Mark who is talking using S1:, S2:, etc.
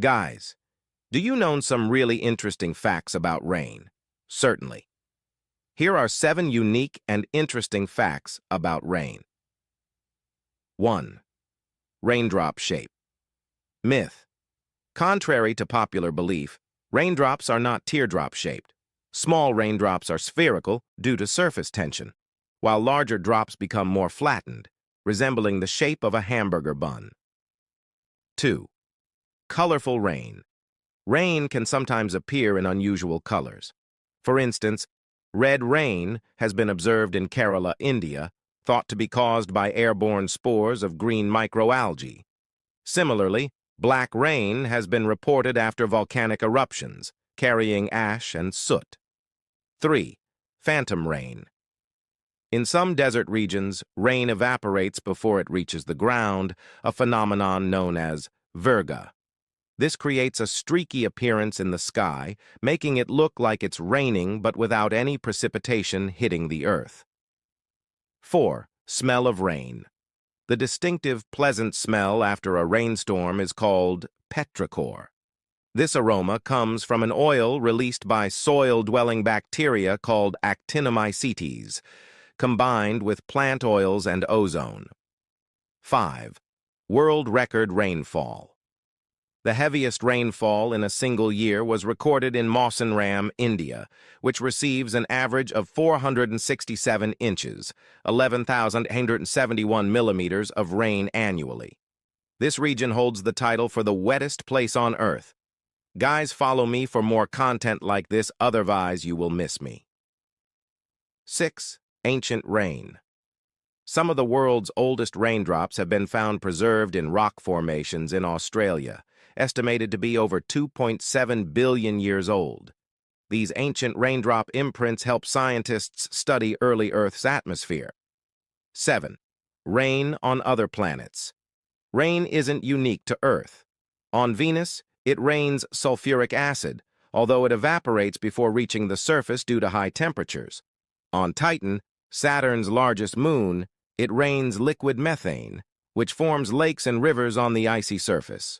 S1: Guys, do you know some really interesting facts about rain? Certainly. Here are 7 unique and interesting facts about rain. 1. Raindrop shape. Myth. Contrary to popular belief, raindrops are not teardrop-shaped. Small raindrops are spherical due to surface tension, while larger drops become more flattened, resembling the shape of a hamburger bun. 2. Colorful rain. Rain can sometimes appear in unusual colors. For instance, red rain has been observed in Kerala, India, thought to be caused by airborne spores of green microalgae. Similarly, black rain has been reported after volcanic eruptions, carrying ash and soot. 3. Phantom rain. In some desert regions, rain evaporates before it reaches the ground, a phenomenon known as virga. This creates a streaky appearance in the sky, making it look like it's raining but without any precipitation hitting the earth. 4. Smell of rain. The distinctive, pleasant smell after a rainstorm is called petrichor. This aroma comes from an oil released by soil-dwelling bacteria called actinomycetes, combined with plant oils and ozone. 5. World record rainfall. The heaviest rainfall in a single year was recorded in Mawsynram, India, which receives an average of 467 inches, 11,871 millimeters of rain annually. This region holds the title for the wettest place on Earth. Guys, follow me for more content like this, otherwise you will miss me. 6. Ancient rain. Some of the world's oldest raindrops have been found preserved in rock formations in Australia, estimated to be over 2.7 billion years old. These ancient raindrop imprints help scientists study early Earth's atmosphere. 7. Rain on other planets. Rain isn't unique to Earth. On Venus, it rains sulfuric acid, although it evaporates before reaching the surface due to high temperatures. On Titan, Saturn's largest moon, it rains liquid methane, which forms lakes and rivers on the icy surface.